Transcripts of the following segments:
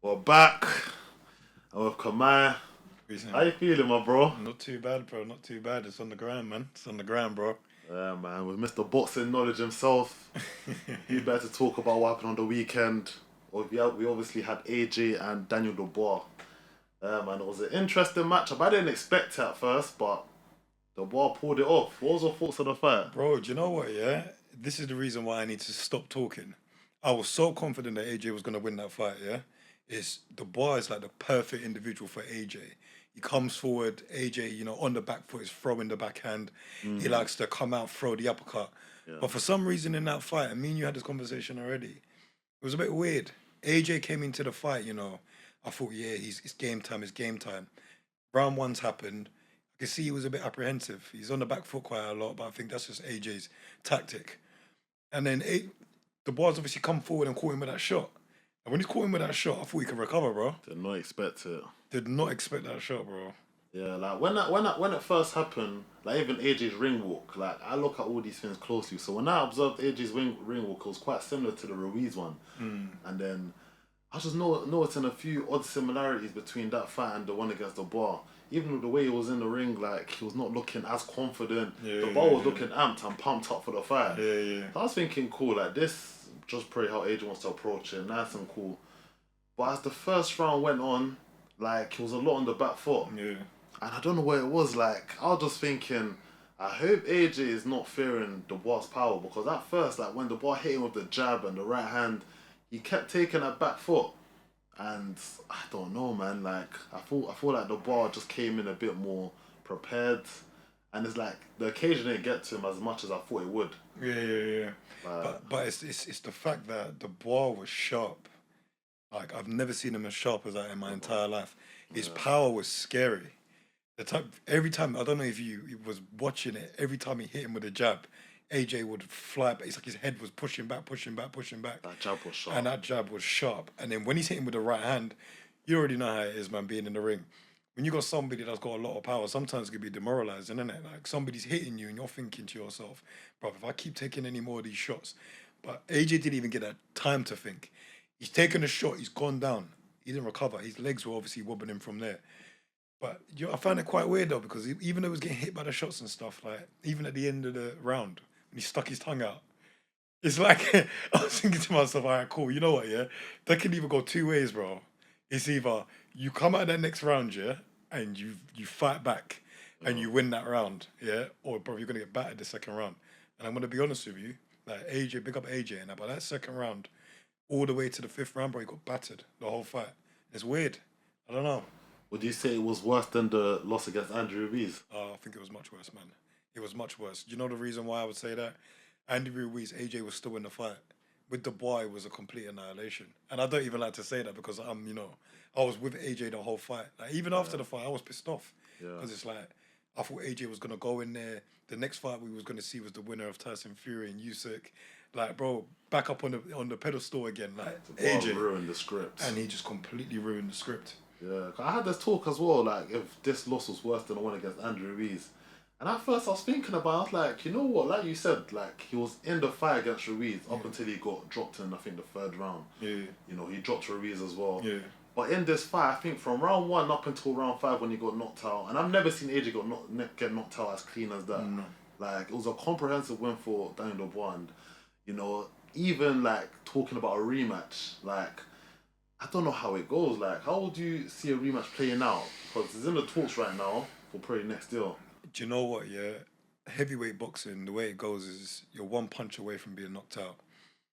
We're back. I'm with Kemai. How you Recent. feeling, my bro? Not too bad, bro. Not too bad. It's on the ground, man. It's on the ground, bro. Yeah, man, with Mr. Boxing Knowledge himself. Who better to talk about what happened on the weekend? Well, we obviously had AJ and Daniel Dubois. Man, it was an interesting matchup. I didn't expect it at first, but Dubois pulled it off. What was your thoughts on the fight? Bro, do you know what, yeah? This is the reason why I need to stop talking. I was so confident that AJ was going to win that fight, yeah? The bar is like the perfect individual for AJ. He comes forward, AJ, on the back foot is throwing the backhand. He Mm, likes to come out, throw the uppercut. yeah. But for some reason in that fight, and me and you had this conversation already, it was a bit weird. AJ came into the fight, I thought, yeah, it's game time, it's game time. Round one's happened. I can see he was a bit apprehensive. He's on the back foot quite a lot, but I think that's just AJ's tactic. And then the bars obviously come forward and caught him with that shot. And when he's caught him with that shot, I thought he could recover, bro. Did not expect it. Did not expect that shot, bro. Yeah, like when it first happened, like even AJ's ring walk, like I look at all these things closely. So when I observed AJ's ring walk, it was quite similar to the Ruiz one. Mm. And then I just noticing a few odd similarities between that fight and the one against the bar. Even with the way he was in the ring, like he was not looking as confident. Yeah, The bar was yeah, looking amped and pumped up for the fight. yeah, yeah, So I was thinking, cool, like this, just pray how AJ wants to approach it, nice and cool. But as the first round went on, like he was a lot on the back foot, yeah. and I don't know what it was. Like I was just thinking, I hope AJ is not fearing the bar's power because at first, like when the bar hit him with the jab and the right hand, he kept taking that back foot. And I don't know, man. Like I feel like the bar just came in a bit more prepared, and it's like the occasion didn't get to him as much as I thought it would. Yeah, yeah, yeah. Like, But it's the fact that the ball was sharp. Like I've never seen him as sharp as that in my entire life. His yeah, power was scary. The time every time I don't know if you was watching it. Every time he hit him with a jab, AJ would fly back. It's like his head was pushing back, pushing back, pushing back, that jab was and sharp. that jab was sharp. And then when he's hitting with the right hand, you already know how it is, man. Being in the ring, when you got somebody that's got a lot of power, sometimes it can be demoralizing, isn't it? Like somebody's hitting you, and you're thinking to yourself, "Bro, if I keep taking any more of these shots," but AJ didn't even get that time to think. He's taken a shot. He's gone down. He didn't recover. His legs were obviously wobbling him from there. But I found it quite weird though because even though he was getting hit by the shots and stuff, like even at the end of the round when he stuck his tongue out, it's like I was thinking to myself, all right, cool. You know what? Yeah, that can either go two ways, bro. It's either you come out of that next round, yeah, and you fight back and Yeah. you win that round, yeah, or bro, you're gonna get battered the second round. And I'm gonna be honest with you, like AJ, big up AJ, and about that second round, all the way to the fifth round, bro, he got battered the whole fight. It's weird. I don't know. Would you say it was worse than the loss against Andrew Ruiz? I think it was much worse, man. It was much worse. Do you know the reason why I would say that? Andy Ruiz, AJ was still in the fight. With Dubois, it was a complete annihilation. And I don't even like to say that because I was with AJ the whole fight. Like even after Yeah, the fight, I was pissed off yeah. because it's like I thought AJ was gonna go in there. The next fight we was gonna see was the winner of Tyson Fury and Usyk. Like, bro, back up on the pedestal again, like The bar AJ, ruined the script. and he just completely ruined the script. Yeah, 'cause I had this talk as well. Like, if this loss was worse than the one against Andrew Ruiz, and at first I was thinking about, I was like, you know what? Like you said, like he was in the fight against Ruiz Yeah, up until he got dropped in, I think, the third round. yeah, You know, he dropped Ruiz as well. yeah. But in this fight, I think from round one up until round five when he got knocked out, and I've never seen AJ get knocked out as clean as that. No. Like it was a comprehensive win for Daniel Dubois, and you know, even like talking about a rematch, like I don't know how it goes. Like, how would you see a rematch playing out? Because it's in the talks right now for probably next year. Do you know what? Yeah, heavyweight boxing, the way it goes is you're one punch away from being knocked out.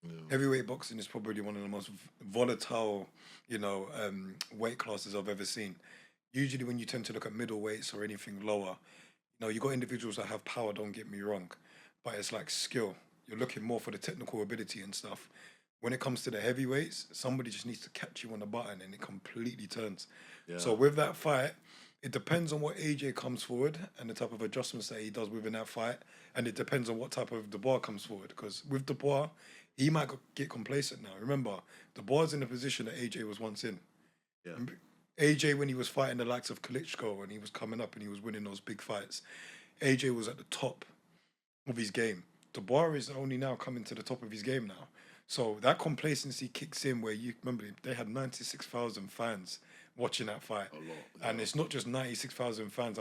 Yeah, Heavyweight boxing is probably one of the most volatile, weight classes I've ever seen. Usually, when you tend to look at middleweights or anything lower, you got individuals that have power. Don't get me wrong, but it's like skill. You're looking more for the technical ability and stuff. When it comes to the heavyweights, somebody just needs to catch you on the button and it completely turns. yeah, So with that fight, it depends on what AJ comes forward and the type of adjustments that he does within that fight, and it depends on what type of Dubois comes forward. Because with Dubois, he might get complacent now. Remember, Dubois is in the position that AJ was once in. yeah, AJ, when he was fighting the likes of Klitschko and he was coming up and he was winning those big fights, AJ was at the top of his game. Dubois is only now coming to the top of his game now. So that complacency kicks in where you remember they had 96,000 fans watching that fight. A lot. And Yeah. it's not just 96,000 fans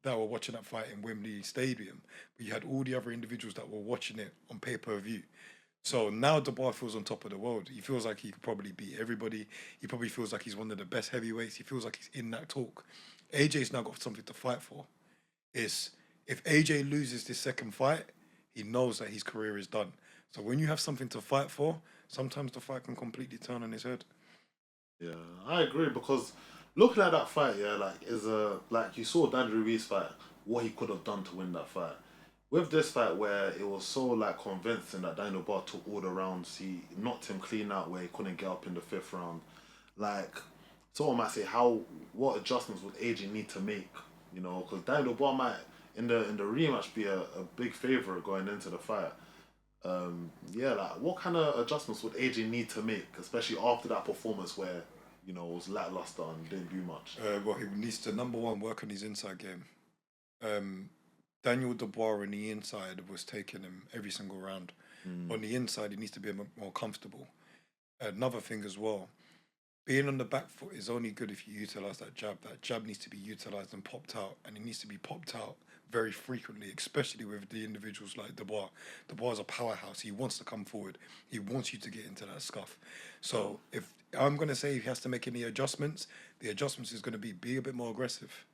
that were watching that fight in Wembley Stadium, but you had all the other individuals that were watching it on pay-per-view. So now Dubois feels on top of the world. He feels like he could probably beat everybody. He probably feels like he's one of the best heavyweights. He feels like he's in that talk. AJ's now got something to fight for. Is if AJ loses this second fight, he knows that his career is done. So when you have something to fight for, sometimes the fight can completely turn on his head. Yeah, I agree because looking at that fight, yeah, like is a like you saw Dan Ruiz fight, what he could have done to win that fight. With this fight where it was so like convincing that Daniel Bar took all the rounds, he knocked him clean out where he couldn't get up in the fifth round. Like someone might say, how what adjustments would AJ need to make? You know, because Daniel Bar might in the rematch be a big favourite going into the fight. Yeah, like what kind of adjustments would AJ need to make, especially after that performance where it was lackluster and didn't do much. Well, he needs to number one work on his inside game. Daniel Dubois on the inside was taking him every single round. On the inside, he needs to be a bit more comfortable. Another thing as well, being on the back foot is only good if you utilize that jab. That jab needs to be utilized and popped out, and it needs to be popped out very frequently, especially with the individuals like Dubois. Dubois is a powerhouse. He wants to come forward. He wants you to get into that scuff. So if I'm going to say he has to make any adjustments, the adjustments is going to be a bit more aggressive.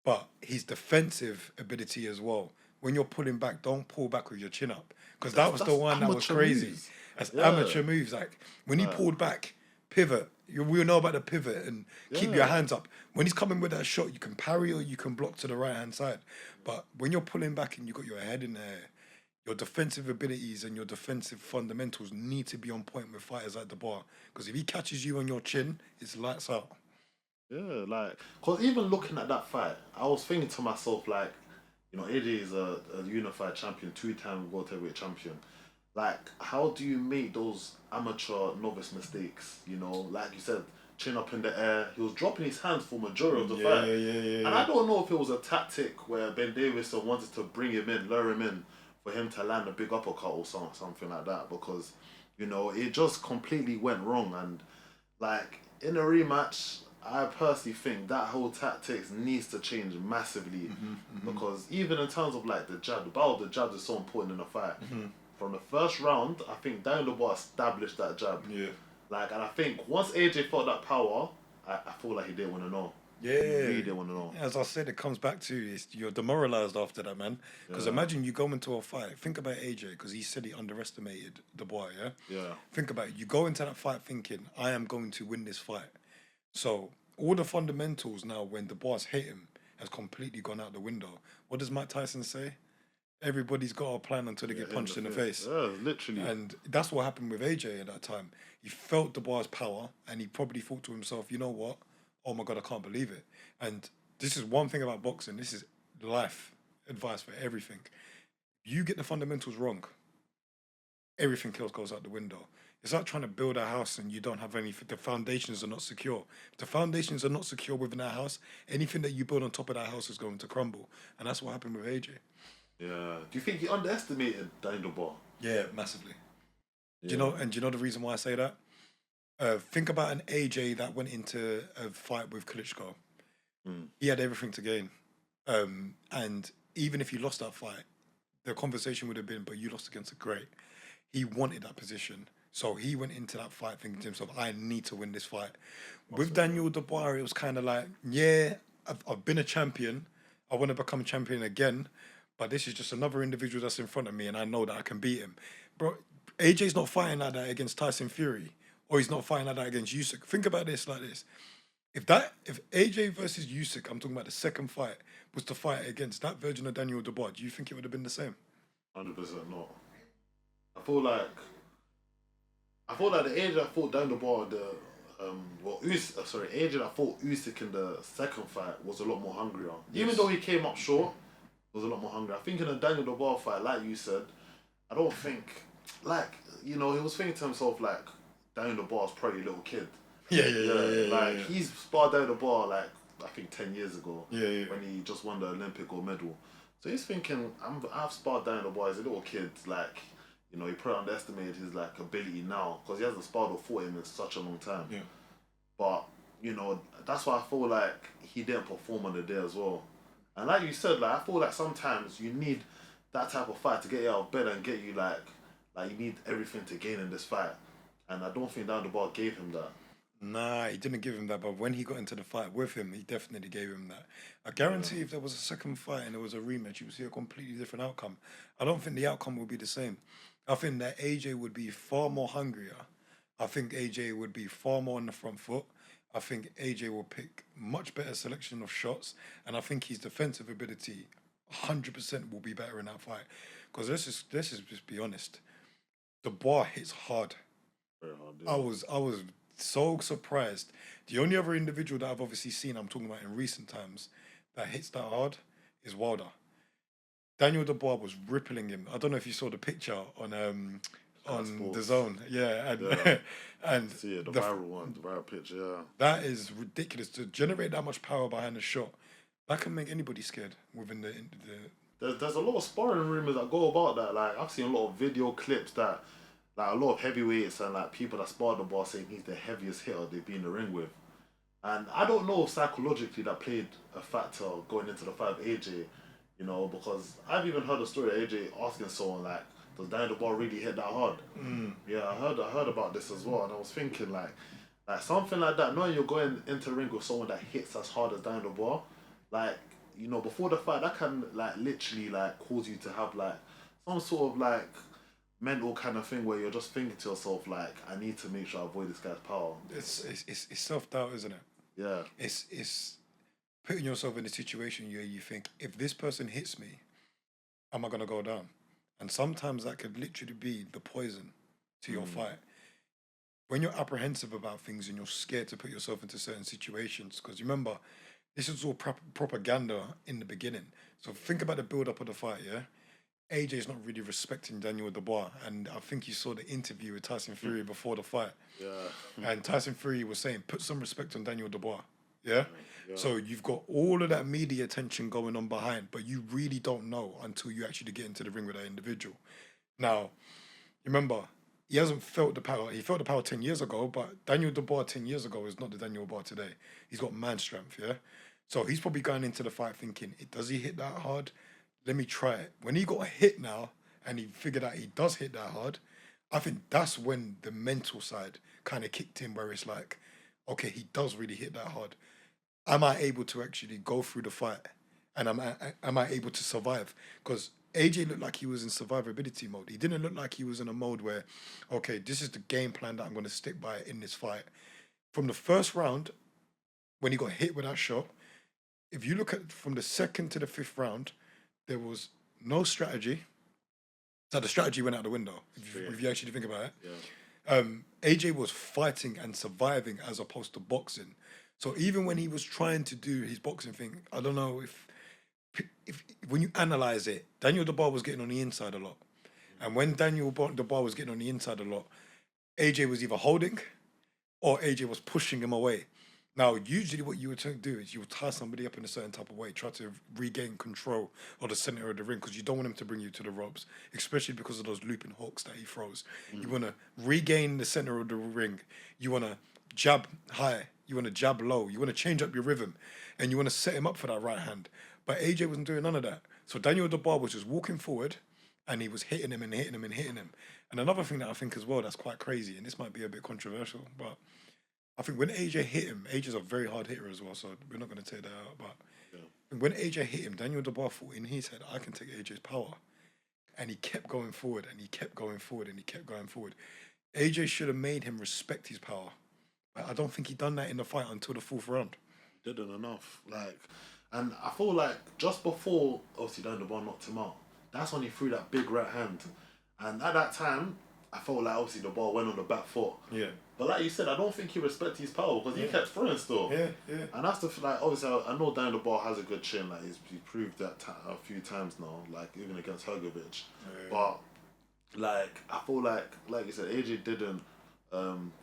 But his defensive ability as well. When you're pulling back, don't pull back with your chin up, because that was the That's one that was amateur crazy. moves. That's Yeah. amateur moves. Like when he pulled back, pivot. We all know about the pivot and keep your Yeah. hands up. When he's coming with that shot, you can parry or you can block to the right hand side. But when you're pulling back and you got your head in the air, your defensive abilities and your defensive fundamentals need to be on point with fighters like Dubois. Because if he catches you on your chin, it's lights out. Yeah, like, cause even looking at that fight, I was thinking to myself, like, AJ is a unified champion, two-time world heavyweight champion. Like, how do you make those amateur novice mistakes? Like you said, chin up in the air. He was dropping his hands for majority of the fight, and I don't know if it was a tactic where Ben Davison wanted to bring him in, lure him in, for him to land a big uppercut or something like that, because it just completely went wrong. And like in a rematch, I personally think that whole tactics needs to change massively, because even in terms of like the jab, the battle of the jabs is so important in a fight. From the first round, I think Daniel Dubois established that jab. Yeah. Like, and I think once AJ felt that power, I feel like he didn't want to know. Yeah. He really didn't want to know. As I said, it comes back to you're demoralized after that, man. Because imagine you go into a fight. Think about AJ, because he said he underestimated Dubois, yeah? Yeah. Think about it. You go into that fight thinking, I am going to win this fight. So all the fundamentals now, when Dubois hit him, has completely gone out the window. What does Mike Tyson say? Everybody's got a plan until they get punched in the face. Yeah, literally. And that's what happened with AJ at that time. He felt Dubois' power, and he probably thought to himself, you know what? Oh my God, I can't believe it. And this is one thing about boxing. This is life advice for everything. You get the fundamentals wrong, everything else goes out the window. It's like trying to build a house and you don't have the foundations are not secure. If the foundations are not secure within that house, anything that you build on top of that house is going to crumble. And that's what happened with AJ. Yeah. Do you think he underestimated Daniel Dubois? Yeah, massively. Yeah. Do you know the reason why I say that? Think about an AJ that went into a fight with Klitschko. He had everything to gain. And even if he lost that fight, the conversation would have been, but you lost against a great. He wanted that position. So he went into that fight thinking to himself, I need to win this fight. With Daniel Dubois, it was kind of like, yeah, I've been a champion. I want to become champion again. But this is just another individual that's in front of me, and I know that I can beat him. Bro, AJ's not fighting like that against Tyson Fury, or he's not fighting like that against Usyk. Think about this like this. If AJ versus Usyk, I'm talking about the second fight, was to fight against that version of Daniel Dubois, do you think it would have been the same? 100% not. I feel like the AJ that fought Daniel Dubois, AJ that fought Usyk in the second fight was a lot more hungrier. Yes. Even though he came up short, was a lot more hungry. I think in the Daniel Dubois fight, like you said, I don't think, he was thinking to himself, like, Daniel Dubois is probably a little kid. Yeah. He's sparred Daniel Dubois, like, I think 10 years ago. Yeah. When he just won the Olympic gold medal. So he's thinking, I've sparred Daniel Dubois as a little kid, like, You know, he probably underestimated his like ability now because he hasn't sparred or fought him in such a long time. Yeah. But you know, that's why I feel like he didn't perform on the day as well. And like you said, like I feel like sometimes you need that type of fight to get you out of bed and get you like you need everything to gain in this fight. And I don't think Down the Bar gave him that. Nah, he didn't give him that, but when he got into the fight with him, he definitely gave him that. I guarantee if there was a second fight and there was a rematch, you would see a completely different outcome. I don't think the outcome would be the same. I think that AJ would be far more hungrier. I think AJ would be far more on the front foot. I think AJ will pick much better selection of shots, and I think his defensive ability, 100% will be better in that fight. Because let's just be honest, the bar hits hard. Very hard, I was so surprised. The only other individual that I've obviously seen, I'm talking about in recent times, that hits that hard is Wilder. Daniel Dubois was rippling him. I don't know if you saw the picture on the Sports. zone. Yeah, and Yeah. and See it, the the, viral one, the viral picture, yeah. that is ridiculous to generate that much power behind a shot. That can make anybody scared within the There's a lot of sparring rumors that go about that. Like I've seen a lot of video clips that like a lot of heavyweights and like people that sparred the bar saying he's the heaviest hitter they've been in the ring with. And I don't know if psychologically that played a factor going into the fight with AJ, you know, because I've even heard a story of AJ asking someone like, does Daniel the Bar really hit that hard? Yeah, I heard about this as well, and I was thinking like something like that, knowing you're going into the ring with someone that hits as hard as Daniel the Bar, like, you know, before the fight that can like literally like cause you to have like some sort of like mental kind of thing where you're just thinking to yourself like, I need to make sure I avoid this guy's power. it's self doubt, isn't it? Yeah. It's putting yourself in a situation where you think, if this person hits me, am I gonna go down? And sometimes that could literally be the poison to your fight. When you're apprehensive about things and you're scared to put yourself into certain situations, because remember, this is all propaganda in the beginning. So think about the build up of the fight, yeah? AJ is not really respecting Daniel Dubois, and I think you saw the interview with Tyson Fury before the fight, Yeah. and Tyson Fury was saying, "Put some respect on Daniel Dubois." Yeah. Yeah. So you've got all of that media attention going on behind, but you really don't know until you actually get into the ring with that individual. Now, remember, he hasn't felt the power. He felt the power 10 years ago, but Daniel Dubois 10 years ago is not the Daniel Dubois today. He's got man strength, yeah. So he's probably going into the fight thinking, does he hit that hard? Let me try it. When he got a hit now and he figured out he does hit that hard, I think that's when the mental side kind of kicked in, where it's like, okay, he does really hit that hard. Am I able to actually go through the fight? And am I able to survive? Because AJ looked like he was in survivability mode. He didn't look like he was in a mode where, okay, this is the game plan that I'm going to stick by in this fight. From the first round, when he got hit with that shot, if you look at from the second to the fifth round, there was no strategy. So the strategy went out the window, if you actually think about it. Yeah. AJ was fighting and surviving as opposed to boxing. So even when he was trying to do his boxing thing, I don't know if when you analyze it, Daniel Dubois was getting on the inside a lot. And when Dubois was getting on the inside a lot, AJ was either holding or AJ was pushing him away. Now, usually what you would do is you would tie somebody up in a certain type of way, try to regain control of the center of the ring, because you don't want him to bring you to the ropes, especially because of those looping hooks that he throws. You want to regain the center of the ring. You want to jab high. You want to jab low. You want to change up your rhythm, and you want to set him up for that right hand. But AJ wasn't doing none of that. So Daniel Dubois was just walking forward, and he was hitting him and hitting him and hitting him. And another thing that I think as well that's quite crazy, and this might be a bit controversial, but I think when AJ hit him, AJ's a very hard hitter as well, so we're not going to take that out. But when AJ hit him, Daniel Dubois thought in his head, I can take AJ's power. And he kept going forward, and he kept going forward, and he kept going forward. AJ should have made him respect his power. But I don't think he done that in the fight until the fourth round. Didn't enough. Like, and I feel like just before obviously Daniel Dubois knocked him out, that's when he threw that big right hand. And at that time, I felt like obviously the ball went on the back foot. Yeah. But like you said, I don't think he respected his power because he kept throwing still. Yeah. And that's like obviously I know Daniel Dubois has a good chin. Like he's proved that a few times now. Like even against Hergovic. Yeah. But like I feel like you said, AJ didn't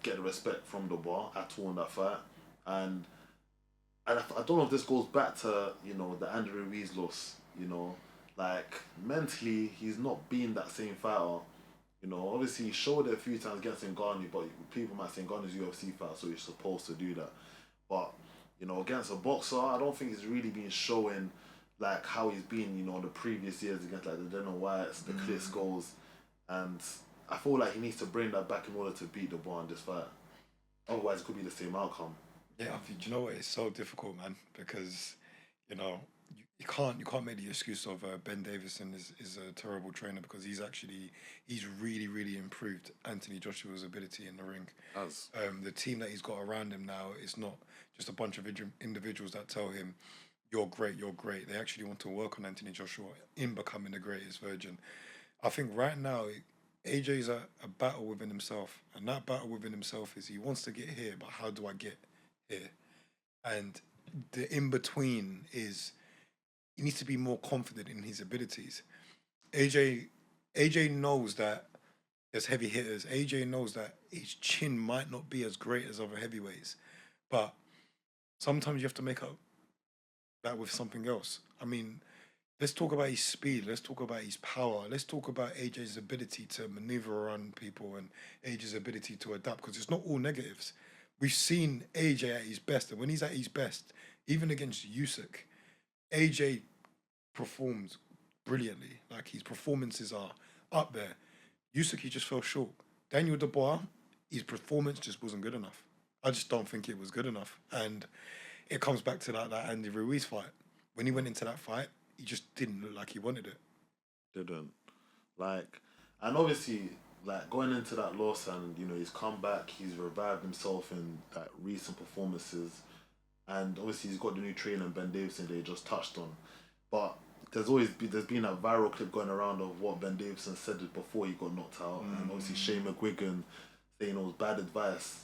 get the respect from Dubois at all in that fight. And I don't know if this goes back to, you know, the Andrew Ruiz loss, you know. Like mentally he's not being that same fighter. You obviously he showed it a few times against Ngannou, but people might say Ngannou's UFC fight, so he's supposed to do that. But against a boxer, I don't think he's really been showing like how he's been, the previous years against like the Dana Whites, the Klitschko's, and I feel like he needs to bring that back in order to beat Dubois in this fight. Otherwise, it could be the same outcome. Yeah, I think, you know what? It's so difficult, man, because you can't make the excuse of Ben Davison is a terrible trainer, because he's really really improved Anthony Joshua's ability in the ring. As The team that he's got around him now is not just a bunch of individuals that tell him you're great, you're great. They actually want to work on Anthony Joshua in becoming the greatest version. I think right now AJ's a battle within himself, and that battle within himself is he wants to get here, but how do I get here? And the in between is he needs to be more confident in his abilities. AJ AJ knows that there's heavy hitters. AJ knows that his chin might not be as great as other heavyweights, but sometimes you have to make up that with something else. I mean, let's talk about his speed. Let's talk about his power. Let's talk about AJ's ability to maneuver around people and AJ's ability to adapt, because it's not all negatives. We've seen AJ at his best, and when he's at his best, even against Usyk, AJ performs brilliantly. Like, his performances are up there. Usyk, he just fell short. Daniel Dubois, his performance just wasn't good enough. I just don't think it was good enough. And it comes back to that Andy Ruiz fight. When he went into that fight, he just didn't look like he wanted it. didn't like, and obviously, like, going into that loss, and he's come back, he's revived himself in like recent performances, and obviously he's got the new trainer Ben Davison they just touched on, but there's been a viral clip going around of what Ben Davison said before he got knocked out, and obviously Shane McGuigan saying it was bad advice,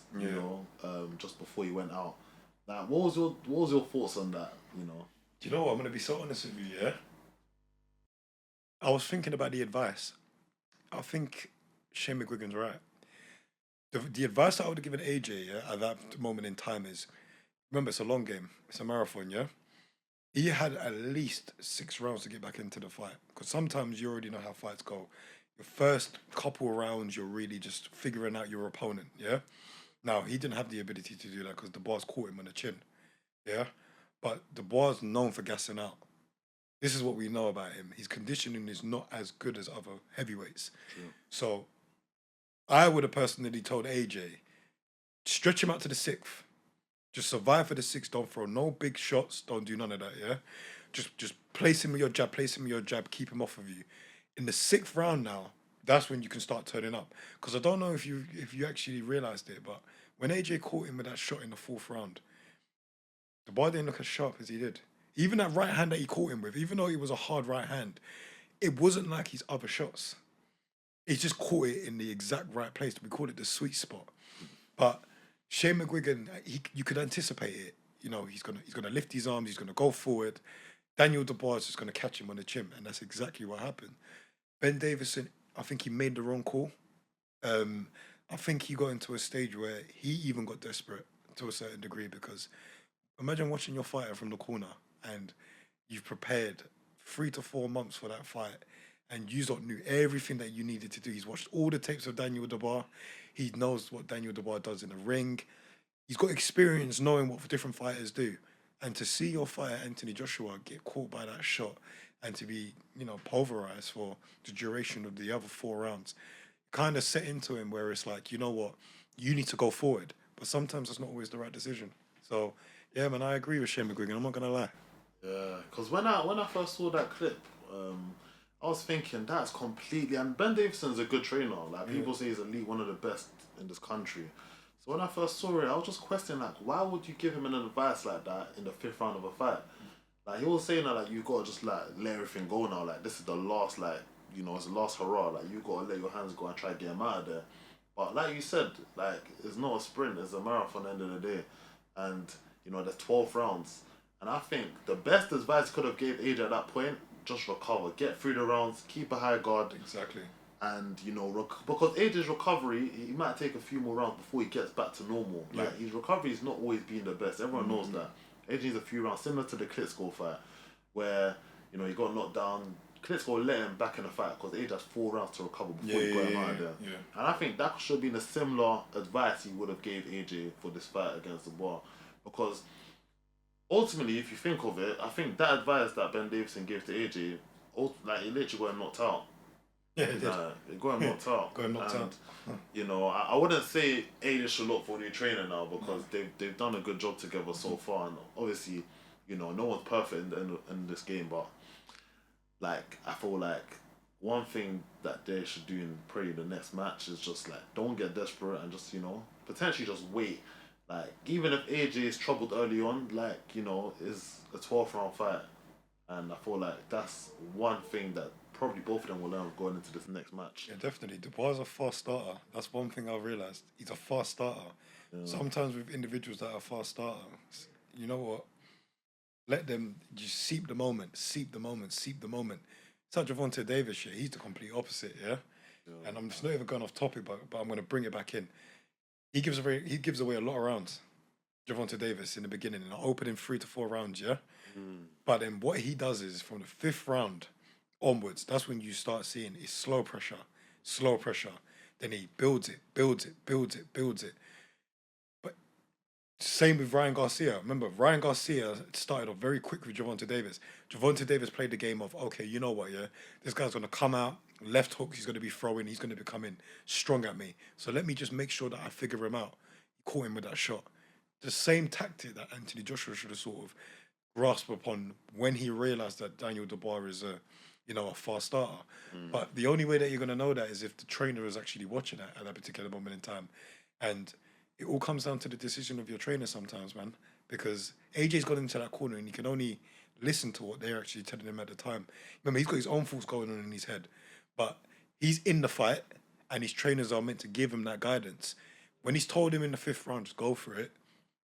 just before he went out. Like, what was your thoughts on that? Do you know what? I'm going to be so honest with you, yeah? I was thinking about the advice. I think Shane McGuigan's right. The advice that I would have given AJ, yeah, at that moment in time is, remember, it's a long game. It's a marathon, yeah? He had at least 6 rounds to get back into the fight. Because sometimes you already know how fights go. Your first couple of rounds, you're really just figuring out your opponent, yeah? Now, he didn't have the ability to do that because Dubois caught him on the chin, yeah? But Dubois is known for gassing out. This is what we know about him. His conditioning is not as good as other heavyweights. True. So I would have personally told AJ, stretch him out to the 6th. Just survive for the 6th. Don't throw no big shots. Don't do none of that, yeah? Just place him with your jab, keep him off of you. In the 6th round now, that's when you can start turning up. Because I don't know if you actually realised it, but when AJ caught him with that shot in the 4th round, the boy didn't look as sharp as he did. Even that right hand that he caught him with, even though it was a hard right hand, it wasn't like his other shots. He just caught it in the exact right place. We call it the sweet spot. But Shane McGuigan, you could anticipate it. He's gonna lift his arms. He's gonna go forward. Daniel Dubois is just gonna catch him on the chin, and that's exactly what happened. Ben Davison, I think he made the wrong call. I think he got into a stage where he even got desperate to a certain degree, because imagine watching your fighter from the corner and you've prepared 3 to 4 months for that fight, and you lot knew everything that you needed to do. He's watched all the tapes of Daniel Dubois. He knows what Daniel Dubois does in the ring. He's got experience knowing what different fighters do. And to see your fighter, Anthony Joshua, get caught by that shot and to be, pulverized for the duration of the other 4 rounds, kind of set into him where it's like, you know what, you need to go forward. But sometimes that's not always the right decision. So, yeah, man, I agree with Shane McGuigan. I'm not going to lie. Yeah, because when I first saw that clip, I was thinking that's completely. And Ben Davison's a good trainer. Like, people say he's elite, one of the best in this country. So when I first saw it, I was just questioning, like, why would you give him an advice like that in the 5th round of a fight? Like, he was saying that, like, you gotta just like let everything go now. Like, this is the last, like, it's the last hurrah. Like, you gotta let your hands go and try to get him out of there. But like you said, like, it's not a sprint. It's a marathon at the end of the day, and there's 12 rounds. And I think the best advice could have gave AJ at that point, just recover, get through the rounds, keep a high guard. Exactly. And, because AJ's recovery, he might take a few more rounds before he gets back to normal. Yeah. Like, his recovery is not always been the best. Everyone knows that. AJ needs a few rounds, similar to the Klitschko fight, where, he got knocked down, Klitschko let him back in the fight because AJ has 4 rounds to recover before he got him out of there. Yeah. And I think that should have been a similar advice he would have gave AJ for this fight against Dubois, because ultimately, if you think of it, I think that advice that Ben Davison gave to AJ, like, he literally got him knocked out. Yeah, he did. It got him knocked out. Got him knocked out. You know, I wouldn't say AJ should look for a new trainer now, because they've done a good job together so far, and obviously, you know, no one's perfect in this game, but like, I feel like one thing that they should do in probably the next match is just like, don't get desperate and just, you know, potentially just wait. Like, even if AJ is troubled early on, like, you know, is a 12th round fight. And I feel like that's one thing that probably both of them will learn going into this next match. Yeah, definitely. Dubois is a fast starter. That's one thing I've realised. He's a fast starter. Yeah. Sometimes with individuals that are fast starters, you know what? Let them just seep the moment. It's like Gervonta Davis, yeah, he's the complete opposite, yeah? And I'm just not even going off topic, but I'm going to bring it back in. He gives away a lot of rounds, Gervonta Davis, in the beginning, in the opening 3 to 4 rounds, yeah? But then what he does is from the 5th round onwards, that's when you start seeing is slow pressure. Then he builds it. But same with Ryan Garcia. Remember, Ryan Garcia started off very quick with Gervonta Davis. Gervonta Davis played the game of, okay, you know what, yeah? This guy's going to come out, left hook, he's going to be throwing, he's going to be coming strong at me. So let me just make sure that I figure him out. He caught him with that shot. The same tactic that Anthony Joshua should have sort of grasped upon when he realised that Daniel Dubois is a fast starter. But the only way that you're going to know that is if the trainer is actually watching that at that particular moment in time. And it all comes down to the decision of your trainer sometimes, man. Because AJ's got into that corner and he can only listen to what they're actually telling him at the time. Remember, he's got his own thoughts going on in his head. But he's in the fight and his trainers are meant to give him that guidance. When he's told him in the 5th round, just go for it,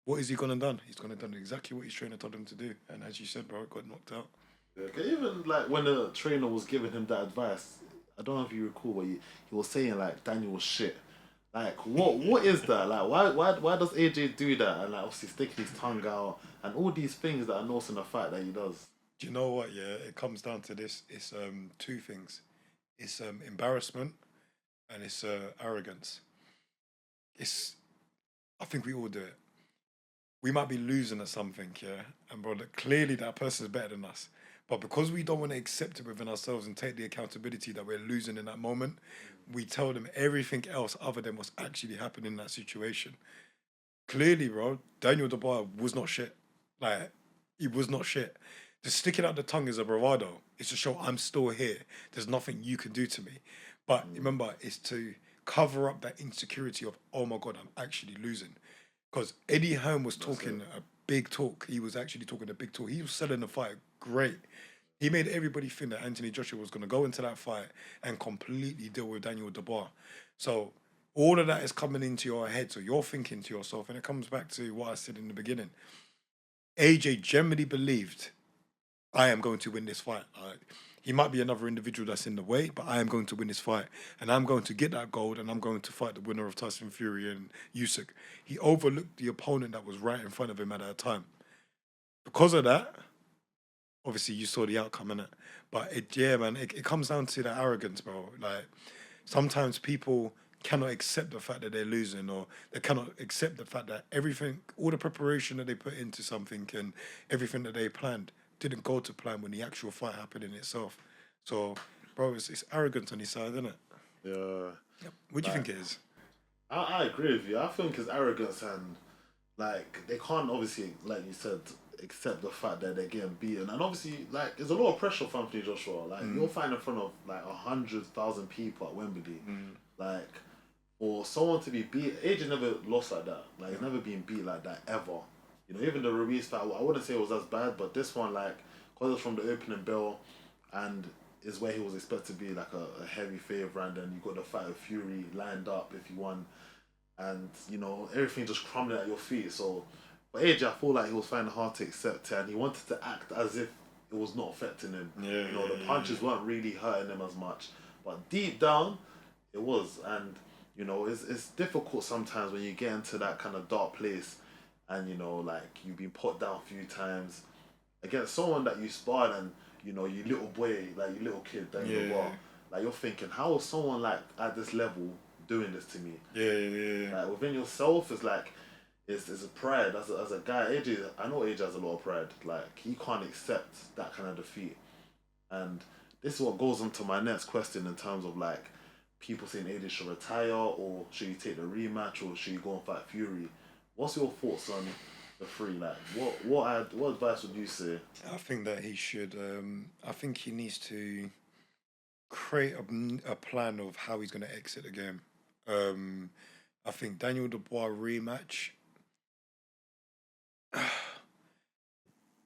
what is he going to done? He's going to done exactly what his trainer told him to do. And as you said, bro, it got knocked out. Yeah, even like when the trainer was giving him that advice, I don't know if you recall, but he was saying like Daniel was shit. Like, what is that? Like, why does AJ do that? And like, obviously sticking his tongue out and all these things that are not in the fight that he does. Do you know what? Yeah, it comes down to this. It's 2 things. It's embarrassment and it's arrogance. I think we all do it. We might be losing at something, yeah, and bro, clearly that person's better than us. But because we don't want to accept it within ourselves and take the accountability that we're losing in that moment, we tell them everything else other than what's actually happening in that situation. Clearly, bro, Daniel Dubois was not shit. Like, he was not shit. Just sticking out the tongue is a bravado. It's to show I'm still here. There's nothing you can do to me. But remember, it's to cover up that insecurity of, oh my God, I'm actually losing. Because Eddie Hearn was talking a big talk. He was actually talking a big talk. He was selling the fight great. He made everybody think that Anthony Joshua was going to go into that fight and completely deal with Daniel Dubois. So all of that is coming into your head. So you're thinking to yourself, and it comes back to what I said in the beginning. AJ generally believed, I am going to win this fight. He might be another individual that's in the way, but I am going to win this fight. And I'm going to get that gold, and I'm going to fight the winner of Tyson Fury and Usyk. He overlooked the opponent that was right in front of him at that time. Because of that, obviously you saw the outcome, innit? But it comes down to the arrogance, bro. Like, sometimes people cannot accept the fact that they're losing, or they cannot accept the fact that everything, all the preparation that they put into something and everything that they planned didn't go to plan when the actual fight happened in itself. So, bro, it's arrogance on his side, isn't it? Yeah. Yep. What do you think it is? I agree with you. I think it's arrogance, and like, they can't obviously, like you said, accept the fact that they're getting beaten. And obviously, like, there's a lot of pressure for Anthony Joshua. Like, you're fighting in front of like 100,000 people at Wembley. Like, for someone to be beat, AJ never lost like that. Like, he's never been beat like that ever. You know, even the Ruiz fight, I wouldn't say it was as bad, but this one, like, because it was from the opening bell, and is where he was expected to be like a heavy favourite, and then you got the fight with Fury lined up if he won, and you know, everything just crumbling at your feet. So, but AJ, I feel like he was finding it hard to accept it, and he wanted to act as if it was not affecting him. Yeah, you know, the punches weren't really hurting him as much, but deep down, it was. And you know, it's difficult sometimes when you get into that kind of dark place, and you know, like, you've been put down a few times against someone that you sparred, and you know, you little boy, like you little kid, then Yeah, you're raw. Like you're thinking, how is someone like at this level doing this to me? yeah. Like within yourself, it's like it's a pride as a guy. AJ, I know AJ has a lot of pride. Like he can't accept that kind of defeat, and this is what goes on to my next question in terms of like people saying AJ should retire or should he take the rematch or should he go and fight Fury? What's your thoughts on the three? Like what advice would you say? I think that he should. I think he needs to create a plan of how he's going to exit the game. Um, I think Daniel Dubois rematch.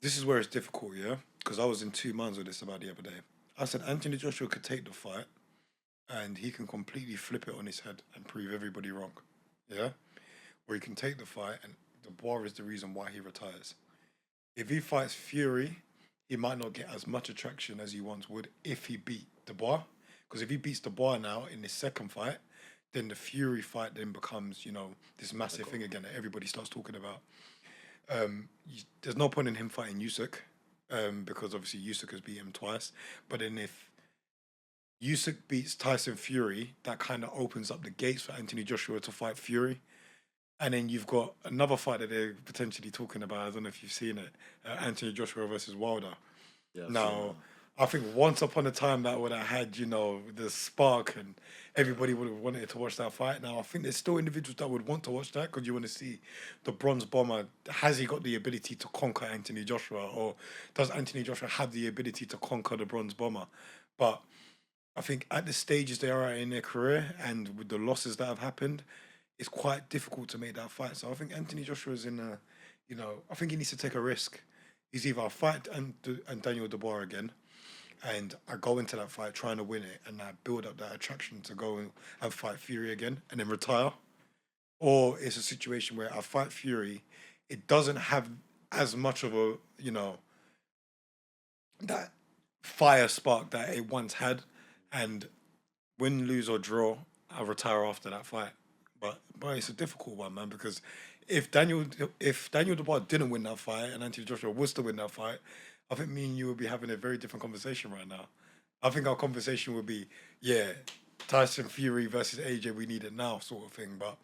This is where it's difficult, yeah, because I was in two minds with this about the other day. I said Anthony Joshua could take the fight, and he can completely flip it on his head and prove everybody wrong, yeah. Or he can take the fight, and Dubois is the reason why he retires. If he fights Fury, he might not get as much attraction as he once would if he beat Dubois. Because if he beats Dubois now in his second fight, then the Fury fight then becomes, this massive thing again that everybody starts talking about. There's no point in him fighting Usyk, because obviously Usyk has beat him twice. But then if Usyk beats Tyson Fury, that kind of opens up the gates for Anthony Joshua to fight Fury. And then you've got another fight that they're potentially talking about. I don't know if you've seen it. Anthony Joshua versus Wilder. Yeah, I've seen Now, I think once upon a time that would have had, the spark and everybody would have wanted to watch that fight. Now, I think there's still individuals that would want to watch that because you want to see the bronze bomber. Has he got the ability to conquer Anthony Joshua, or does Anthony Joshua have the ability to conquer the bronze bomber? But I think at the stages they are at in their career and with the losses that have happened, it's quite difficult to make that fight. So I think Anthony Joshua's in a, I think he needs to take a risk. He's either fight and Daniel Dubois again, and I go into that fight trying to win it, and I build up that attraction to go and fight Fury again, and then retire. Or it's a situation where I fight Fury, it doesn't have as much of a, that fire spark that it once had, and win, lose or draw, I retire after that fight. But it's a difficult one, man, because if Daniel if Daniel Dubois didn't win that fight and Anthony Joshua was to win that fight, I think me and you would be having a very different conversation right now. I think our conversation would be, yeah, Tyson Fury versus AJ, we need it now, sort of thing. But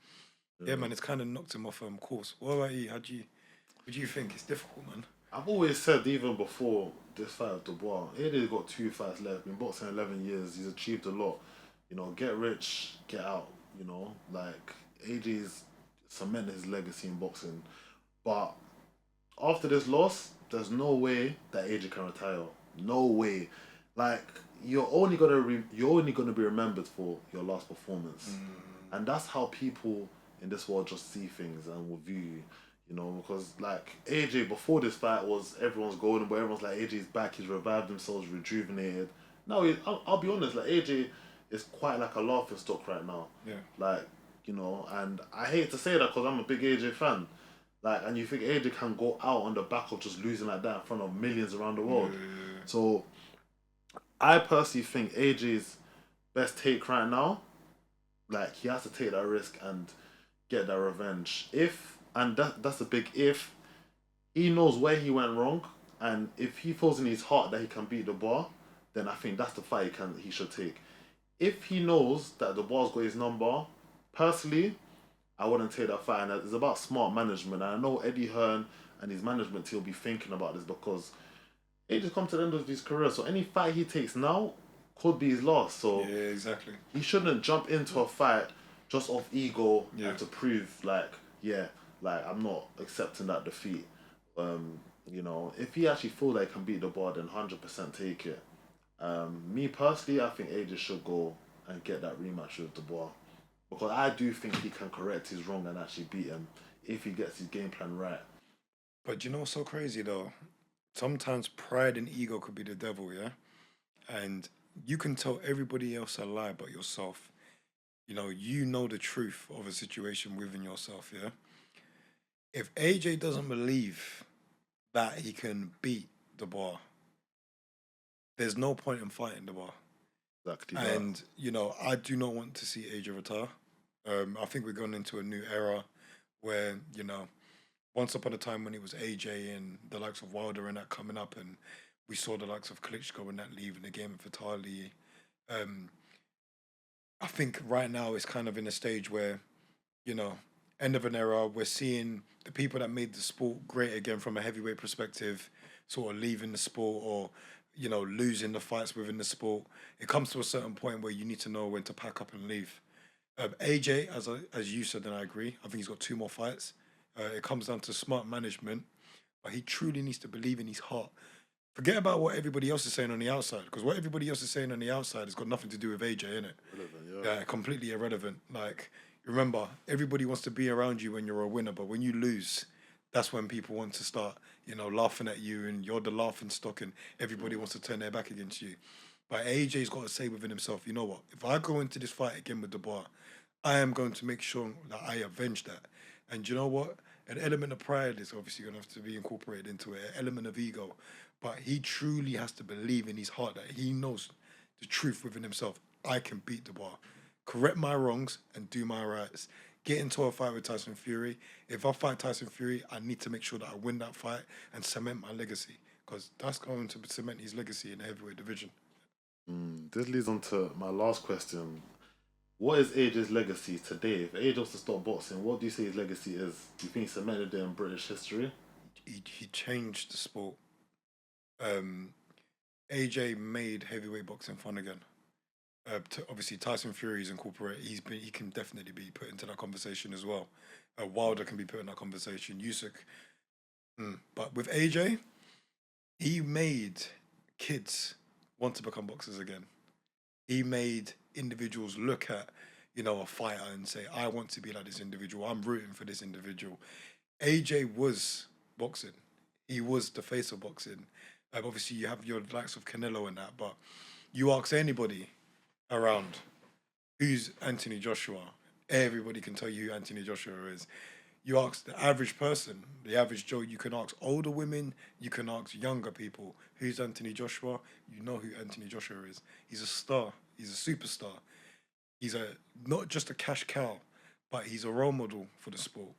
yeah, man, it's kind of knocked him off course. What about you? What do you think? It's difficult, man. I've always said, even before this fight with Dubois, AJ's got two fights left. Been boxing 11 years. He's achieved a lot. You know, get rich, get out. You know, like AJ's cemented his legacy in boxing. But after this loss, there's no way that AJ can retire. No way. Like you're only gonna be remembered for your last performance, and that's how people in this world just see things and will view you. You know, because like AJ before this fight was everyone's golden, but everyone's like AJ's back. He's revived himself, he's rejuvenated. Now I'll be honest, like AJ is quite like a laughing stock right now. Yeah. Like and I hate to say that because I'm a big AJ fan. Like, and you think AJ can go out on the back of just losing like that in front of millions around the world. So I personally think AJ's best take right now, like he has to take that risk and get that revenge. If and that's a big if, he knows where he went wrong, and if he feels in his heart that he can beat the bar, then I think that's the fight he should take. If he knows that the bar's got his number, personally, I wouldn't take that fight. And it's about smart management. And I know Eddie Hearn and his management team will be thinking about this because he just come to the end of his career. So any fight he takes now could be his last. So Yeah, exactly. he shouldn't jump into a fight just off ego and to prove like I'm not accepting that defeat. If he actually feel like he can beat the bar, then 100% take it. Me personally, I think AJ should go and get that rematch with Dubois because I do think he can correct his wrong and actually beat him if he gets his game plan right. But you know what's so crazy though? Sometimes pride and ego could be the devil, yeah? And you can tell everybody else a lie but yourself. You know the truth of a situation within yourself, yeah? If AJ doesn't believe that he can beat the bar, there's no point in fighting the bar. Exactly. And, I do not want to see AJ retire. I think we're going into a new era where, once upon a time when it was AJ and the likes of Wilder and that coming up, and We saw the likes of Klitschko and that leaving the game at Vitali. Um, I think right now it's kind of in a stage where, you know, end of an era. We're seeing the people that made the sport great again from a heavyweight perspective, sort of leaving the sport or, losing the fights within the sport. It comes to a certain point where you need to know when to pack up and leave. AJ, as you said, and I agree. I think he's got two more fights. It comes down to smart management, but he truly needs to believe in his heart. Forget about what everybody else is saying on the outside, because what everybody else is saying on the outside has got nothing to do with AJ, innit? Relevant, yeah. Yeah, completely irrelevant. Like, remember, everybody wants to be around you when you're a winner, but when you lose, that's when people want to start, laughing at you, and you're the laughing stock, and everybody wants to turn their back against you. But AJ's got to say within himself, you know what? If I go into this fight again with Dubois, I am going to make sure that I avenge that. And you know what? An element of pride is obviously going to have to be incorporated into it, an element of ego. But he truly has to believe in his heart that he knows the truth within himself. I can beat Dubois, correct my wrongs, and do my rights. Get into a fight with Tyson Fury. If I fight Tyson Fury, I need to make sure that I win that fight and cement my legacy, because that's going to cement his legacy in the heavyweight division. This leads on to my last question. What is AJ's legacy today? If AJ was to stop boxing, what do you say his legacy is? Do you think he cemented it in British history? He changed the sport. Um, AJ made heavyweight boxing fun again. Obviously, Tyson Fury is incorporated. He can definitely be put into that conversation as well. Wilder can be put in that conversation. Usyk, but with AJ, he made kids want to become boxers again. He made individuals look at, a fighter and say, I want to be like this individual. I'm rooting for this individual. AJ was boxing. He was the face of boxing. Obviously, you have your likes of Canelo and that, but you ask anybody around who's Anthony Joshua, everybody can tell you who Anthony Joshua is. You ask the average person, the average Joe, you can ask older women, you can ask younger people, who's Anthony Joshua? You know who Anthony Joshua is. He's a star. He's a superstar. He's not just a cash cow, but he's a role model for the sport.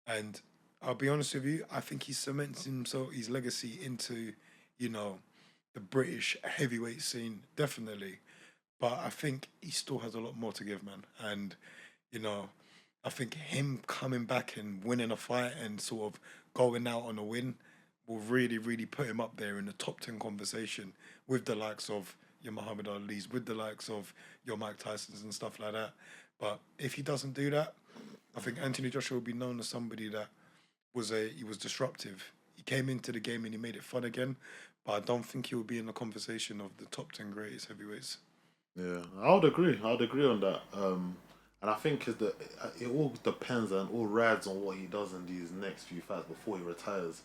And I'll be honest with you, I think he cements himself, his legacy into, you know, the British heavyweight scene, definitely. But I think he still has a lot more to give, man. And, you know, I think him coming back and winning a fight and sort of going out on a win will really, really put him up there in the top 10 conversation with the likes of your Muhammad Ali's, with the likes of your Mike Tyson's and stuff like that. But if he doesn't do that, I think Anthony Joshua will be known as somebody that he was disruptive. He came into the game and he made it fun again, but I don't think he will be in the conversation of the top 10 greatest heavyweights. Yeah, I would agree. I would agree on that. And I think is that it all depends and all rides on what he does in these next few fights before he retires,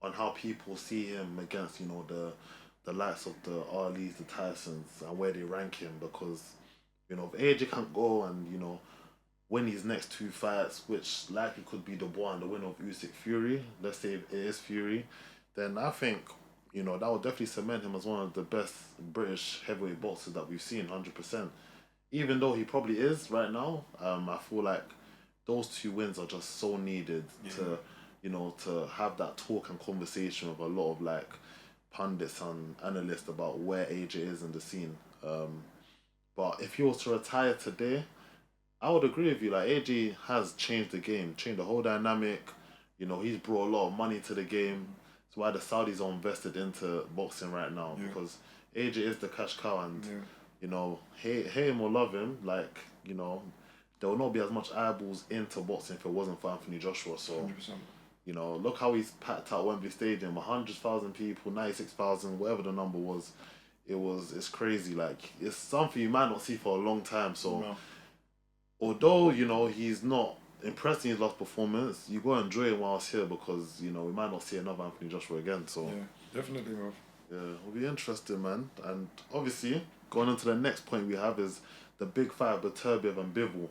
on how people see him against the likes of the Ali's, the Tysons, and where they rank him. Because if AJ can't go and win his next two fights, which likely could be Dubois and the winner of Usyk Fury. Let's say it is Fury, then I think that would definitely cement him as one of the best British heavyweight boxers that we've seen, 100%. Even though he probably is right now, I feel like those two wins are just so needed to, to have that talk and conversation with a lot of like pundits and analysts about where AJ is in the scene. But if he was to retire today, I would agree with you. Like AJ has changed the game, changed the whole dynamic. He's brought a lot of money to the game. That's why the Saudis are invested into boxing right now, because AJ is the cash cow, and hate him or love him, like there will not be as much eyeballs into boxing if it wasn't for Anthony Joshua. So 100%. look how he's packed out Wembley Stadium, 100,000 people, 96,000, whatever the number was. It's crazy. Like it's something you might not see for a long time. So. No. Although he's not impressed in his last performance, you go enjoy it whilst here, because we might not see another Anthony Joshua again. So Yeah, definitely, bro. yeah, it'll be interesting, man. And obviously, going on to the next point we have is the big fight, Beterbiev and Bivol.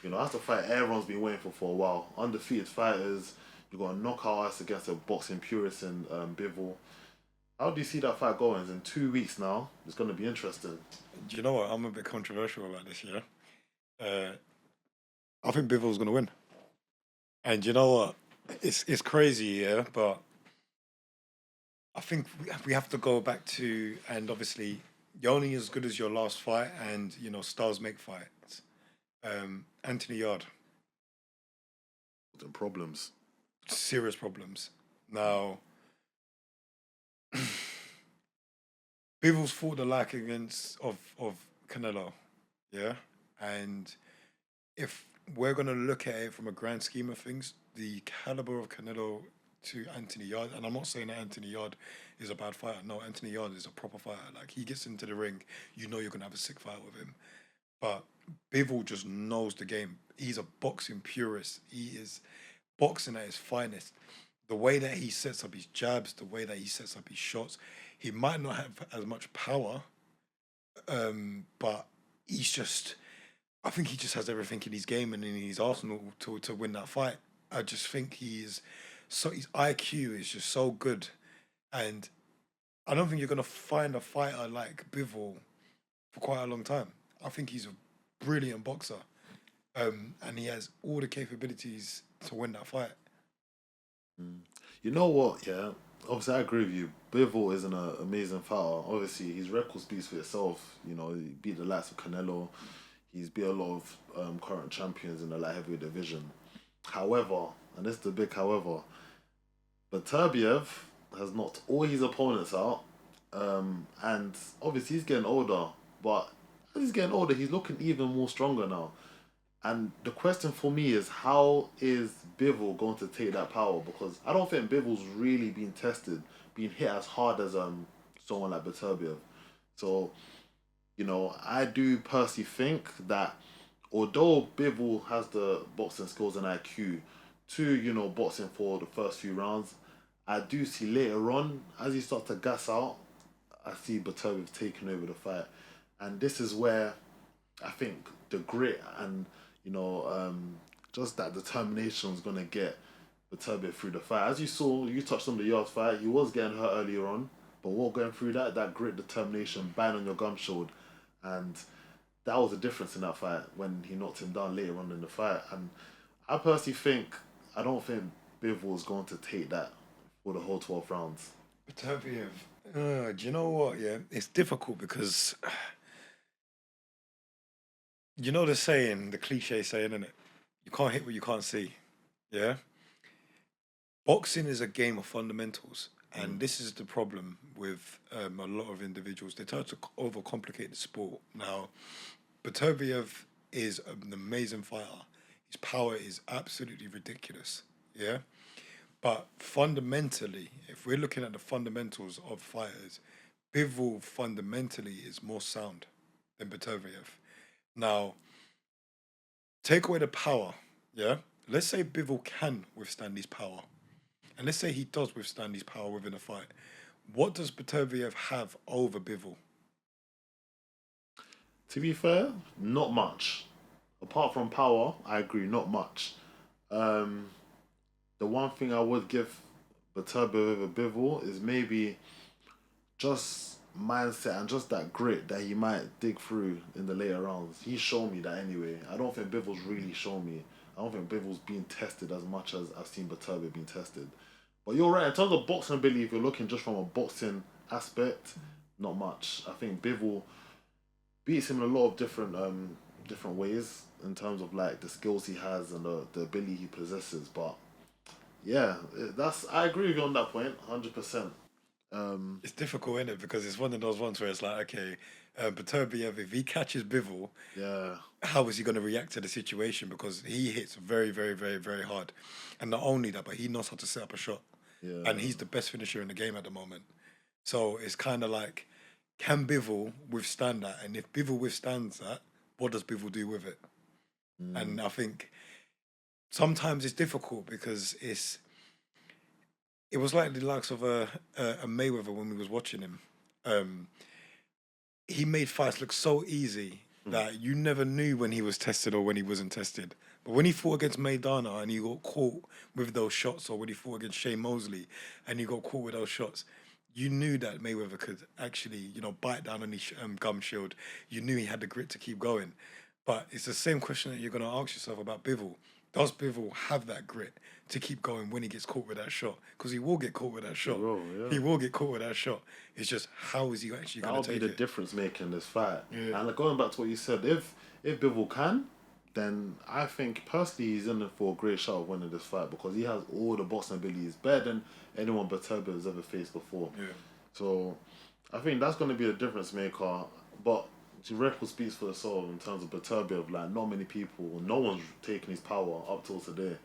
That's the fight everyone's been waiting for a while. Undefeated fighters. You got a knockout ice against a boxing purist in Bivol. How do you see that fight going? It's in 2 weeks now. It's going to be interesting. Do you know what? I'm a bit controversial about this, yeah? I think Bivol's going to win. And you know what? It's crazy, yeah? But I think we have to go back to, and obviously, you're only as good as your last fight, and stars make fights. Anthony Yard, The problems. serious problems. Now, Bivol's fought the like against of Canelo, yeah, and if we're gonna look at it from a grand scheme of things, the caliber of Canelo to Anthony Yard, and I'm not saying that Anthony Yard is a bad fighter. No, Anthony Yard is a proper fighter. Like he gets into the ring, you're gonna have a sick fight with him. But Bivol just knows the game. He's a boxing purist. He is boxing at his finest. The way that he sets up his jabs, the way that he sets up his shots, he might not have as much power, but he's just. I think he just has everything in his game and in his arsenal to win that fight. I just think his IQ is just so good, and I don't think you're gonna find a fighter like Bivol for quite a long time. I think he's a brilliant boxer, and he has all the capabilities to win that fight. You know what? Yeah, obviously I agree with you. Bivol is an amazing fighter. Obviously, his record speaks for itself. He beat the likes of Canelo. He's beat a lot of current champions in the light heavyweight division. However, and this is the big however, Beterbiev has knocked all his opponents out, and obviously he's getting older. But as he's getting older, he's looking even more stronger now. And the question for me is, how is Bivol going to take that power? Because I don't think Bivol's really been tested, being hit as hard as someone like Beterbiev. So, I do personally think that although Bivol has the boxing skills and IQ to, boxing for the first few rounds, I do see later on, as he starts to gas out, I see Beterbiev taking over the fight. And this is where I think the grit and just that determination is gonna get Beterbiev through the fight. As you saw, you touched on the Yard fight. He was getting hurt earlier on, but what going through that grit, determination, bang on your gum shield, and that was the difference in that fight when he knocked him down later on in the fight. And I personally think I don't think Bivol is going to take that for the whole 12 rounds. Beterbiev, do you know what? Yeah, it's difficult because you know the saying, the cliche saying, isn't it? You can't hit what you can't see. Yeah. Boxing is a game of fundamentals, and this is the problem with a lot of individuals. They try to overcomplicate the sport. Now, Beterbiev is an amazing fighter. His power is absolutely ridiculous. Yeah, but fundamentally, if we're looking at the fundamentals of fighters, Bivol fundamentally is more sound than Beterbiev. Now, take away the power. Yeah, let's say Bivol can withstand his power. And let's say he does withstand his power within a fight. What does Beterbiev have over Bivol? To be fair, not much. Apart from power, I agree, not much. Um, the one thing I would give Beterbiev over Bivol is maybe just mindset and just that grit that he might dig through in the later rounds. He's shown me that anyway. I don't think Bivol's really shown me. I don't think Bivol's been tested as much as I've seen Beterbiev being tested. But you're right, in terms of boxing ability, if you're looking just from a boxing aspect, not much. I think Bivol beats him in a lot of different ways in terms of like the skills he has and the ability he possesses. But yeah, that's I agree with you on that point, 100%. It's difficult, isn't it? Because it's one of those ones where it's like, okay, Beterbiev, if he catches Bivol, Yeah, how is he going to react to the situation? Because he hits very, very, very, very hard. And not only that, but he knows how to set up a shot. And yeah. he's the best finisher in the game at the moment. So it's kind of like, can Bivol withstand that? And if Bivol withstands that, what does Bivol do with it? Mm. And I think sometimes it's difficult because it was like the likes of a Mayweather when we was watching him. Um, he made fights look so easy that you never knew when he was tested or when he wasn't tested. But when he fought against Maidana and he got caught with those shots, or when he fought against Shane Mosley and he got caught with those shots, you knew that Mayweather could actually, bite down on his gum shield. You knew he had the grit to keep going. But it's the same question that you're going to ask yourself about Bivol. Does Bivol have that grit to keep going when he gets caught with that shot? Because he will get caught with that shot. He will get caught with that shot. It's just how is he actually going to take it? That'll be the difference maker in this fight. Yeah. And going back to what you said, if Bivol can, then I think personally he's in for a great shot of winning this fight because he has all the boxing abilities better than anyone Beterbiev has ever faced before. Yeah. So I think that's going to be the difference maker. But the record speaks for itself in terms of Beterbiev. Like, not many people, no one's taken his power up till today.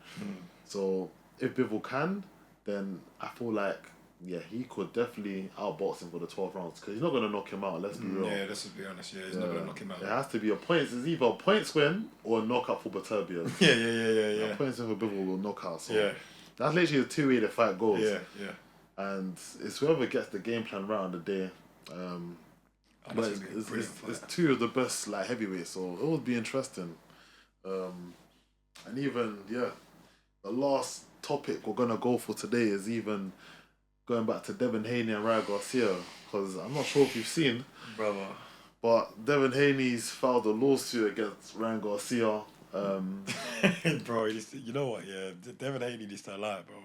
So if Bivol can, then I feel like, yeah, he could definitely outbox him for the 12 rounds because he's not going to knock him out, let's be real. Yeah, let's be honest. Yeah, he's not going to knock him out. It has to be a points. It's either a points win or a knockout for Beterbiev. Yeah. A points win for Bivol or knockout. So yeah. That's literally the two-way the fight goes. Yeah. And it's whoever gets the game plan right on the day. But it's two of the best like heavyweights, so it would be interesting. And even the last topic we're gonna go for today is even going back to Devin Haney and Ryan Garcia, because I'm not sure if you've seen, brother, but Devin Haney's filed a lawsuit against Ryan Garcia. Bro, you know what? Yeah, Devin Haney needs to lie, bro.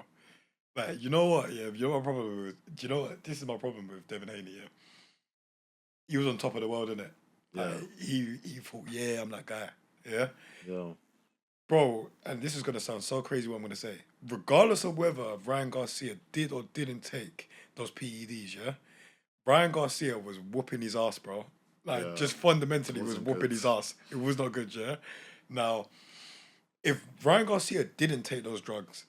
Like, you know what? Yeah, you know my problem with. Do you know what? This is my problem with Devin Haney. Yeah, he was on top of the world, innit? Like, he thought, I'm that guy. Yeah. Bro, and this is gonna sound so crazy what I'm gonna say. Regardless of whether Ryan Garcia did or didn't take those PEDs, Ryan Garcia was whooping his ass, bro. Like, just fundamentally was whooping his ass. It was not good, Now, if Ryan Garcia didn't take those drugs,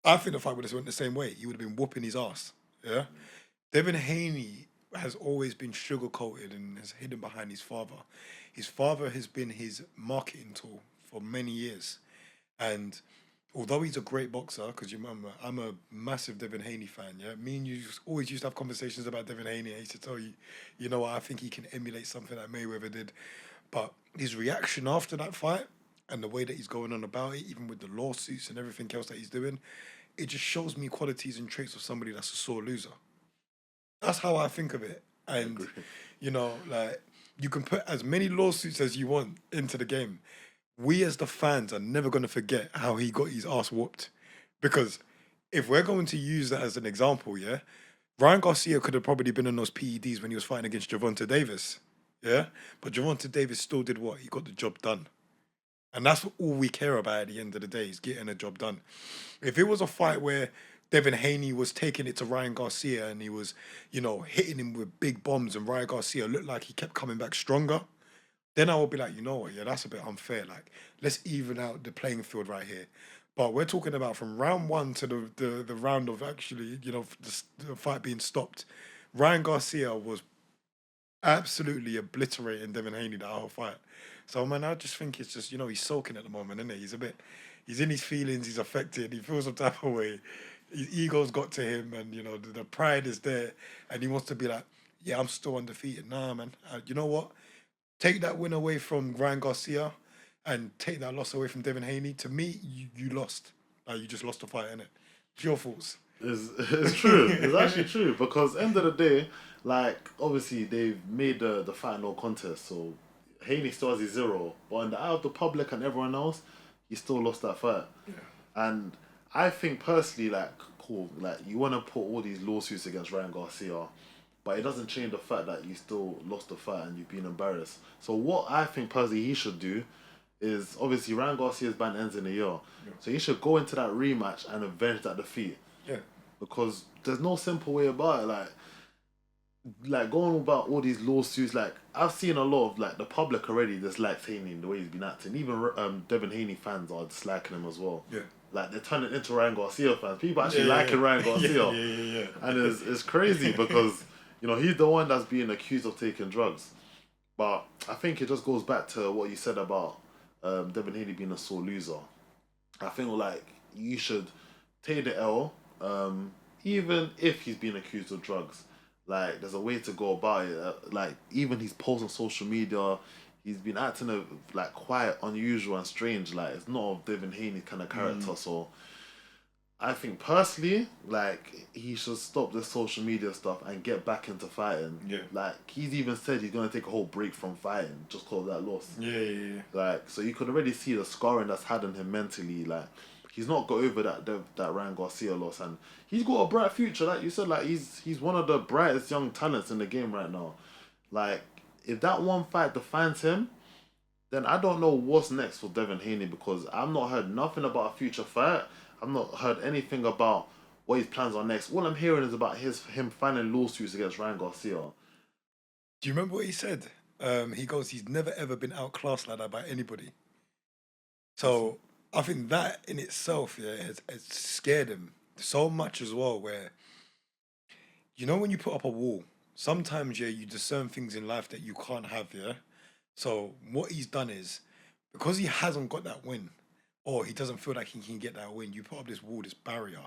I think the fight would have went the same way. He would have been whooping his ass. Devin Haney has always been sugar-coated and has hidden behind his father. His father has been his marketing tool for many years. And although he's a great boxer, because you remember, I'm a massive Devin Haney fan, Me and you always used to have conversations about Devin Haney. I used to tell you, you know what, I think he can emulate something that Mayweather did. But his reaction after that fight and the way that he's going on about it, even with the lawsuits and everything else that he's doing, it just shows me qualities and traits of somebody that's a sore loser. That's how I think of it. And, like, you can put as many lawsuits as you want into the game. We as the fans are never going to forget how he got his ass whooped. Because if we're going to use that as an example, Ryan Garcia could have probably been on those PEDs when he was fighting against Gervonta Davis. But Gervonta Davis still did what? He got the job done. And that's all we care about at the end of the day, is getting a job done. If it was a fight where Devin Haney was taking it to Ryan Garcia and he was, hitting him with big bombs and Ryan Garcia looked like he kept coming back stronger, then I would be like, you know what, that's a bit unfair. Like, let's even out the playing field right here. But we're talking about from round one to the round of actually, the fight being stopped. Ryan Garcia was absolutely obliterating Devin Haney that whole fight. So, man, I just think it's just, he's sulking at the moment, isn't he? He's in his feelings, he's affected, he feels some type of way. His ego's got to him and, the pride is there and he wants to be like, I'm still undefeated. Nah, man, you know what? Take that win away from Ryan Garcia and take that loss away from Devin Haney. To me, you lost. Like, you just lost the fight, innit? It's your faults. It's true. It's actually true because end of the day, like, obviously they've made the fight no contest, so Haney still has his 0, but in the eye of the public and everyone else, he still lost that fight. And I think personally, like, cool, like, you want to put all these lawsuits against Ryan Garcia, but it doesn't change the fact that you still lost the fight and you've been embarrassed. So what I think personally he should do is, obviously Ryan Garcia's ban ends in a year, so he should go into that rematch and avenge that defeat. Because there's no simple way about it. Like going about all these lawsuits, like, I've seen a lot of, like, the public already dislikes Haney the way he's been acting. Even Devin Haney fans are disliking him as well. Like, they're turning into Ryan Garcia fans. People actually liking Ryan Garcia. And it's crazy because, he's the one that's being accused of taking drugs. But I think it just goes back to what you said about Devin Haney being a sore loser. I think, like, you should take the L, even if he's being accused of drugs. Like, there's a way to go about it. Like, even his posts on social media, he's been acting like quite unusual and strange. Like, it's not of Devin Haney kind of character. So I think personally, like, he should stop the social media stuff and get back into fighting. Yeah. Like, he's even said he's gonna take a whole break from fighting just cause of that loss. Yeah. Like, so you could already see the scarring that's had on him mentally. Like, he's not got over that Ryan Garcia loss, and he's got a bright future. Like you said, like he's one of the brightest young talents in the game right now. Like, if that one fight defines him, then I don't know what's next for Devin Haney because I've not heard nothing about a future fight. I've not heard anything about what his plans are next. All I'm hearing is about him filing lawsuits against Ryan Garcia. Do you remember what he said? He goes, he's never ever been outclassed like that by anybody. So I think that in itself, yeah, has scared him so much as well. Where you know when you put up a wall, sometimes yeah, you discern things in life that you can't have. Yeah. So what he's done is because he hasn't got that win, or he doesn't feel like he can get that win. You put up this wall, this barrier.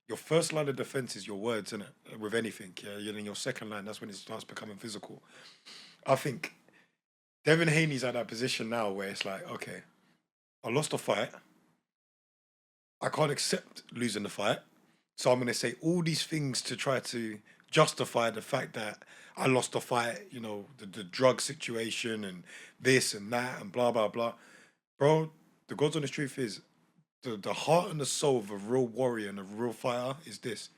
Your first line of defense is your words, isn't it? With anything, yeah. And then your second line, that's when it starts becoming physical. I think Devin Haney's at that position now where it's like, okay, I lost a fight. I can't accept losing the fight. So I'm going to say all these things to try to justify the fact that I lost the fight, you know, the drug situation and this and that and blah, blah, blah. Bro, the God's honest truth is the heart and the soul of a real warrior and a real fighter is this.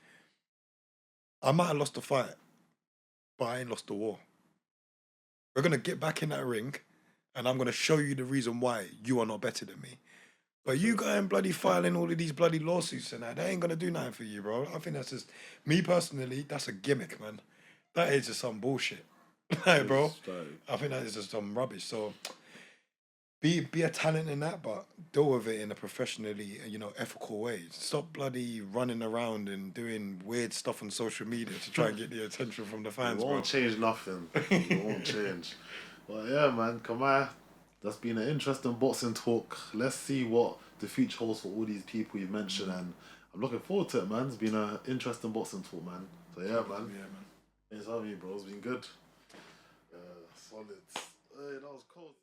I might have lost the fight, but I ain't lost the war. We're going to get back in that ring and I'm going to show you the reason why you are not better than me. But you going bloody filing all of these bloody lawsuits and that ain't gonna do nothing for you, bro. I think that's just me personally. That's a gimmick, man. That is just some bullshit, like, bro. I think that is just some rubbish. So be a talent in that, but deal with it in a professionally, ethical way. Stop bloody running around and doing weird stuff on social media to try and get the attention from the fans, It bro. won't change nothing. It won't change. But yeah, man, Kemai, that's been an interesting boxing talk. Let's see what the future holds for all these people you mentioned, and I'm looking forward to it, man. It's been an interesting boxing talk, man. So yeah, man. Yeah, man. Thanks for having me, bro. It's been good. Solid. Hey, that was cold.